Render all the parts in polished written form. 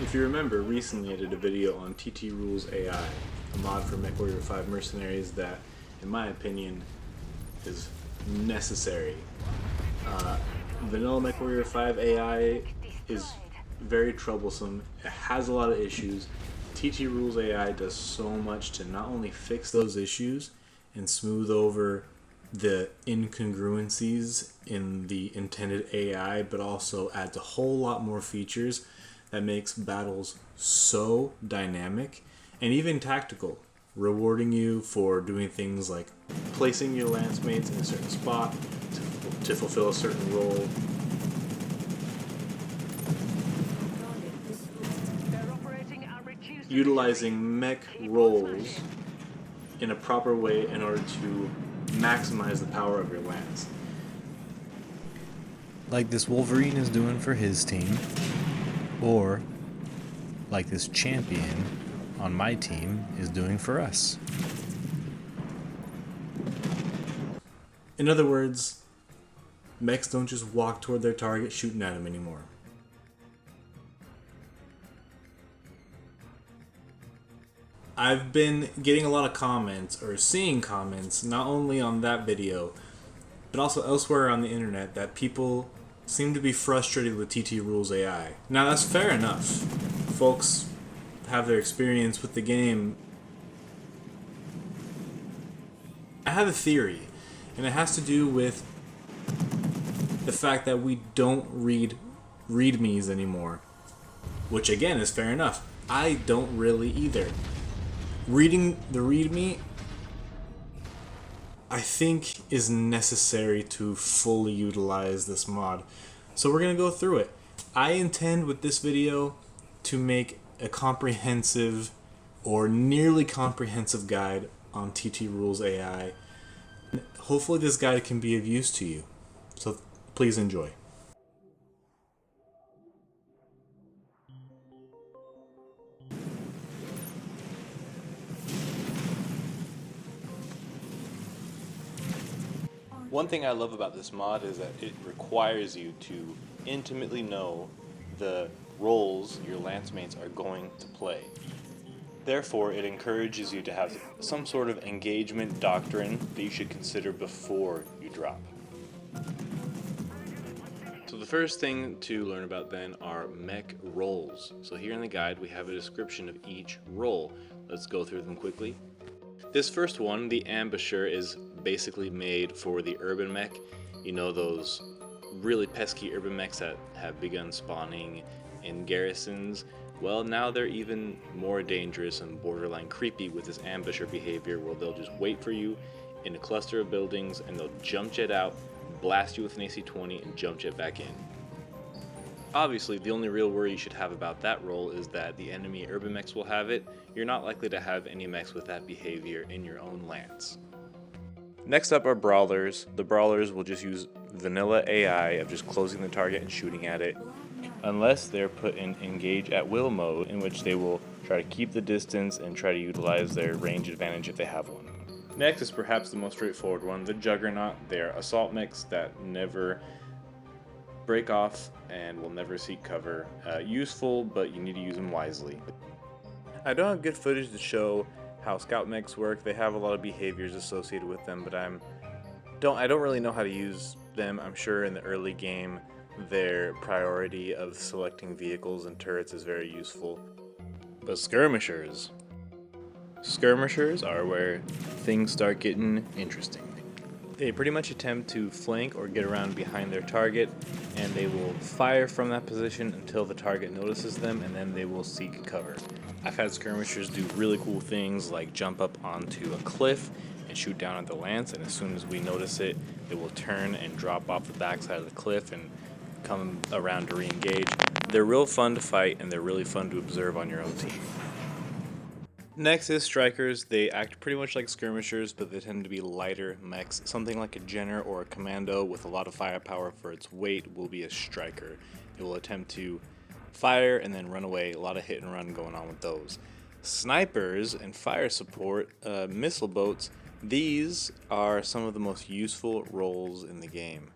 If you remember, recently I did a video on TTRulez AI, a mod for MechWarrior 5 Mercenaries that, in my opinion, is necessary. Vanilla MechWarrior 5 AI is very troublesome. It has a lot of issues. TTRulez AI does so much to not only fix those issues and smooth over the incongruencies in the intended AI, but also adds a whole lot more features that makes battles so dynamic and even tactical, rewarding you for doing things like placing your lance mates in a certain spot to fulfill a certain role. Utilizing mech roles in a proper way in order to maximize the power of your lance. Like this Wolverine is doing for his team, or like this champion on my team is doing for us. In other words, mechs don't just walk toward their target shooting at them anymore. I've been getting a lot of comments, or seeing comments, not only on that video, but also elsewhere on the internet, that people seem to be frustrated with TTRulez AI. Now that's fair enough. Folks have their experience with the game. I have a theory, and it has to do with the fact that we don't read readmes anymore, which again is fair enough. I don't really either. Reading the readme, I think, is necessary to fully utilize this mod. So we're going to go through it. I intend with this video to make a comprehensive or nearly comprehensive guide on TTRulez AI. Hopefully this guide can be of use to you. So please enjoy. One thing I love about this mod is that it requires you to intimately know the roles your lance mates are going to play. Therefore, it encourages you to have some sort of engagement doctrine that you should consider before you drop. So the first thing to learn about then are mech roles. So here in the guide we have a description of each role. Let's go through them quickly. This first one, the ambusher, is basically made for the urban mech. You know, those really pesky urban mechs that have begun spawning in garrisons. Well, now they're even more dangerous and borderline creepy with this ambusher behavior, where they'll just wait for you in a cluster of buildings and they'll jump jet out, blast you with an AC-20 and jump jet back in. Obviously, the only real worry you should have about that role is that the enemy urban mechs will have it. You're not likely to have any mechs with that behavior in your own lance. Next up are brawlers. The brawlers will just use vanilla AI of just closing the target and shooting at it, unless they're put in engage at will mode, in which they will try to keep the distance and try to utilize their range advantage if they have one. Next is perhaps the most straightforward one, the Juggernaut. They're assault mechs that never break off and will never seek cover. Useful, but you need to use them wisely. I don't have good footage to show how scout mechs work. They have a lot of behaviors associated with them, but I don't really know how to use them. I'm sure in the early game their priority of selecting vehicles and turrets is very useful. But skirmishers are where things start getting interesting. They pretty much attempt to flank or get around behind their target, and they will fire from that position until the target notices them, and then they will seek cover. I've had skirmishers do really cool things like jump up onto a cliff and shoot down at the lance, and as soon as we notice it, it will turn and drop off the backside of the cliff and come around to re-engage. They're real fun to fight, and they're really fun to observe on your own team. Next is strikers. They act pretty much like skirmishers, but they tend to be lighter mechs. Something like a Jenner or a Commando with a lot of firepower for its weight will be a striker. It will attempt to fire and then run away. A lot of hit and run going on with those. Snipers and fire support, missile boats, these are some of the most useful roles in the game.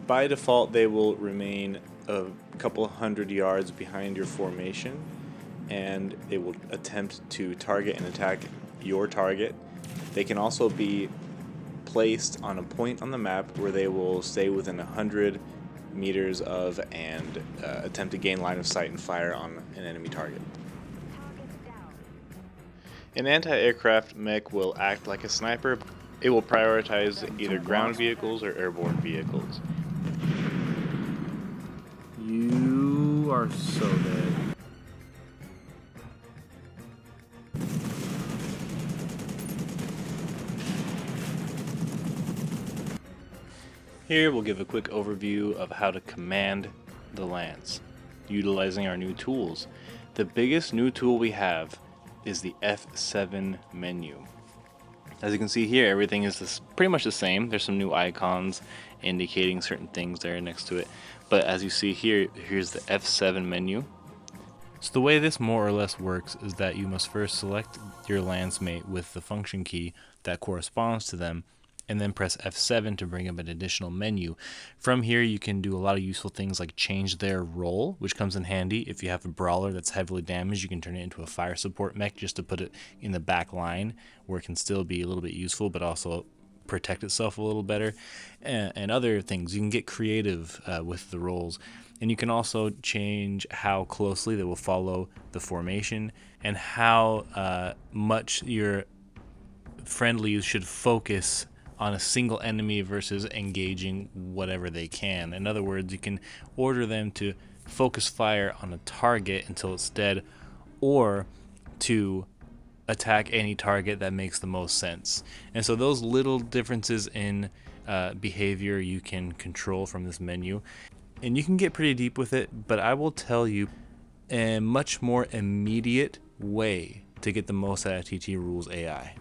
By default, they will remain a couple hundred yards behind your formation, and they will attempt to target and attack your target. They can also be placed on a point on the map where they will stay within 100 meters of and attempt to gain line of sight and fire on an enemy target. An anti-aircraft mech will act like a sniper. It will prioritize either ground vehicles or airborne vehicles. You are so dead. Here we'll give a quick overview of how to command the lance, utilizing our new tools. The biggest new tool we have is the F7 menu. As you can see here, everything is pretty much the same. There's some new icons indicating certain things there next to it. But as you see here, here's the F7 menu. So the way this more or less works is that you must first select your lance mate with the function key that corresponds to them, and then press F7 to bring up an additional menu. From here you can do a lot of useful things like change their role, which comes in handy. If you have a brawler that's heavily damaged, you can turn it into a fire support mech just to put it in the back line, where it can still be a little bit useful but also protect itself a little better, and other things. You can get creative with the roles, and you can also change how closely they will follow the formation and how much your friendlies should focus on a single enemy versus engaging whatever they can. In other words, you can order them to focus fire on a target until it's dead, or to attack any target that makes the most sense. And so those little differences in behavior you can control from this menu, and you can get pretty deep with it, but I will tell you a much more immediate way to get the most out of TTRulez AI.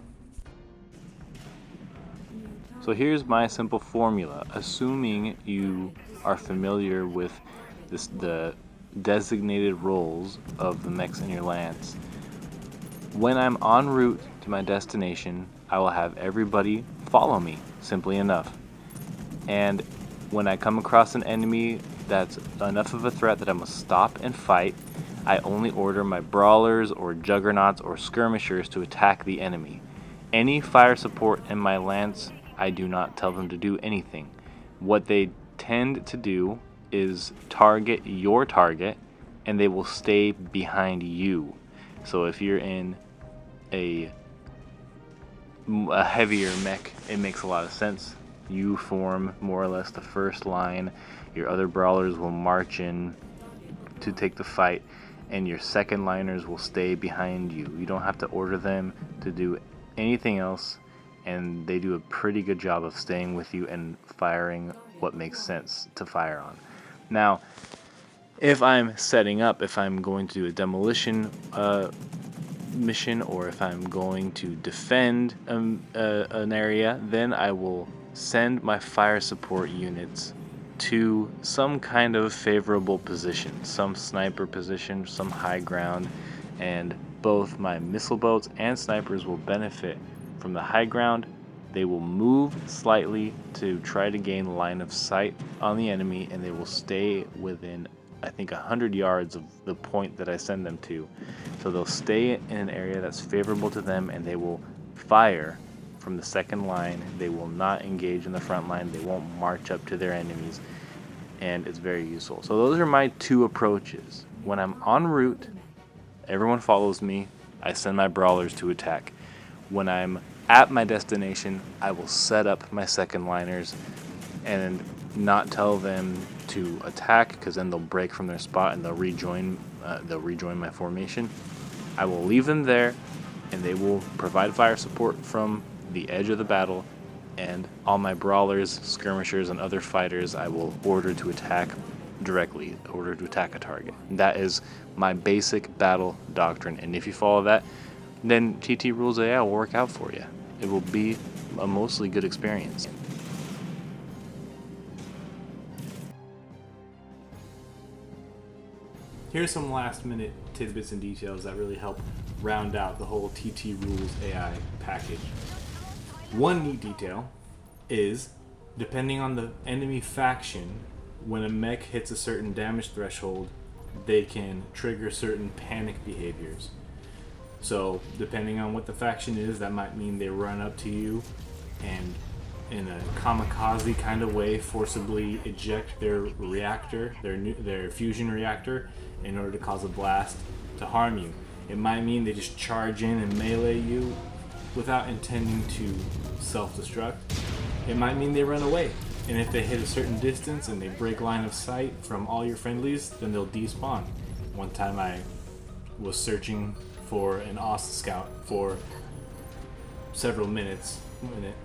So here's my simple formula. Assuming you are familiar with the designated roles of the mechs in your lance, when I'm en route to my destination, I will have everybody follow me, simply enough. And when I come across an enemy that's enough of a threat that I must stop and fight, I only order my brawlers or juggernauts or skirmishers to attack the enemy. Any fire support in my lance, I do not tell them to do anything. What they tend to do is target your target, and they will stay behind you. So if you're in a heavier mech, it makes a lot of sense. You form more or less the first line, your other brawlers will march in to take the fight, and your second liners will stay behind you. You don't have to order them to do anything else, and they do a pretty good job of staying with you and firing what makes sense to fire on. Now, if I'm setting up, if I'm going to do a demolition mission, or if I'm going to defend an area, then I will send my fire support units to some kind of favorable position, some sniper position, some high ground, and both my missile boats and snipers will benefit from the high ground. They will move slightly to try to gain line of sight on the enemy, and they will stay within, I think, 100 yards of the point that I send them to. So they'll stay in an area that's favorable to them, and they will fire from the second line. They will not engage in the front line. They won't march up to their enemies, and it's very useful. So those are my two approaches. When I'm en route, everyone follows me. I send my brawlers to attack. When I'm at my destination, I will set up my second liners and not tell them to attack, because then they'll break from their spot and they'll rejoin my formation. I will leave them there, and they will provide fire support from the edge of the battle, and all my brawlers, skirmishers, and other fighters I will order to attack directly, order to attack a target. That is my basic battle doctrine, and if you follow that, then TTRulez AI will work out for you. It will be a mostly good experience. Here's some last minute tidbits and details that really help round out the whole TTRulez AI package. One neat detail is, depending on the enemy faction, when a mech hits a certain damage threshold, they can trigger certain panic behaviors. So depending on what the faction is, that might mean they run up to you and in a kamikaze kind of way forcibly eject their reactor, their fusion reactor, in order to cause a blast to harm you. It might mean they just charge in and melee you without intending to self-destruct. It might mean they run away, and if they hit a certain distance and they break line of sight from all your friendlies, then they'll despawn. One time I was searching for an Ost scout for several minutes when it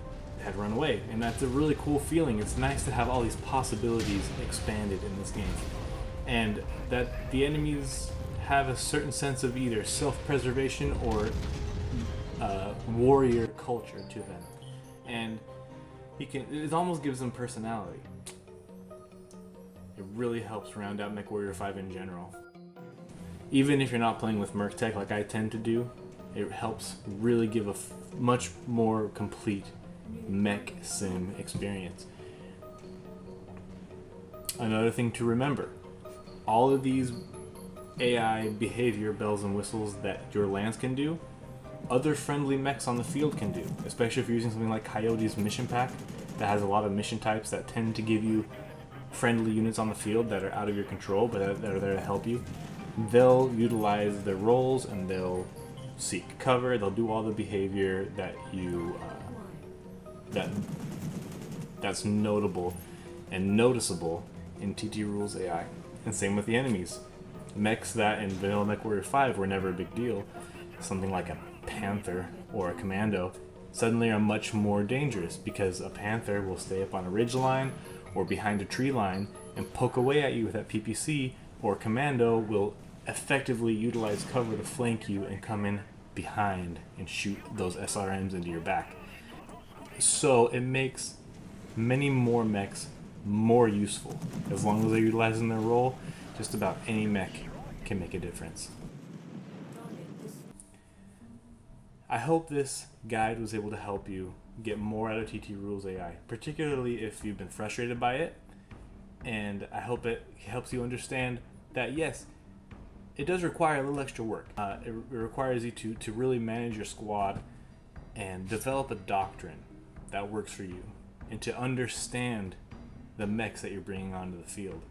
had run away, and that's a really cool feeling. It's nice to have all these possibilities expanded in this game, and that the enemies have a certain sense of either self-preservation or warrior culture to them, and it almost gives them personality. It really helps round out MechWarrior 5 in general. Even if you're not playing with MercTech like I tend to do, it helps really give a much more complete mech sim experience. Another thing to remember, all of these AI behavior bells and whistles that your lands can do, other friendly mechs on the field can do, especially if you're using something like Coyote's mission pack that has a lot of mission types that tend to give you friendly units on the field that are out of your control but that are there to help you. They'll utilize their roles and they'll seek cover. They'll do all the behavior that you that's notable and noticeable in TTRulez AI. And same with the enemies. Mechs that in vanilla MechWarrior 5 were never a big deal, something like a panther or a commando, suddenly are much more dangerous because a panther will stay up on a ridge line or behind a tree line and poke away at you with that PPC, or commando will effectively utilize cover to flank you and come in behind and shoot those SRMs into your back. So it makes many more mechs more useful. As long as they're utilizing their role, just about any mech can make a difference. I hope this guide was able to help you get more out of TTRulez AI, particularly if you've been frustrated by it, and I hope it helps you understand that yes, it does require a little extra work. It requires you to really manage your squad and develop a doctrine that works for you, and to understand the mechs that you're bringing onto the field.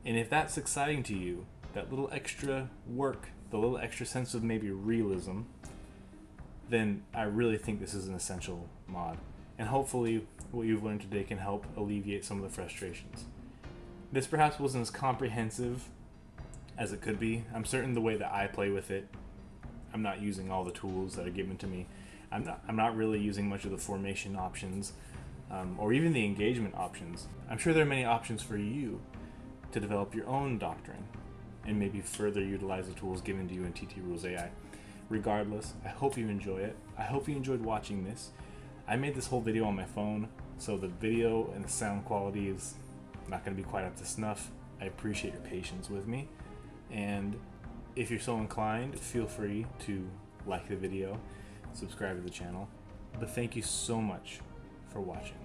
And if that's exciting to you, that little extra work, the little extra sense of maybe realism, then I really think this is an essential mod. And hopefully what you've learned today can help alleviate some of the frustrations. This perhaps wasn't as comprehensive as it could be. I'm certain the way that I play with it, I'm not using all the tools that are given to me. I'm not really using much of the formation options or even the engagement options. I'm sure there are many options for you to develop your own doctrine and maybe further utilize the tools given to you in TTRulez AI. Regardless, I hope you enjoy it. I hope you enjoyed watching this. I made this whole video on my phone, so the video and the sound quality is not going to be quite up to snuff. I appreciate your patience with me, and if you're so inclined, feel free to like the video, subscribe to the channel. But thank you so much for watching.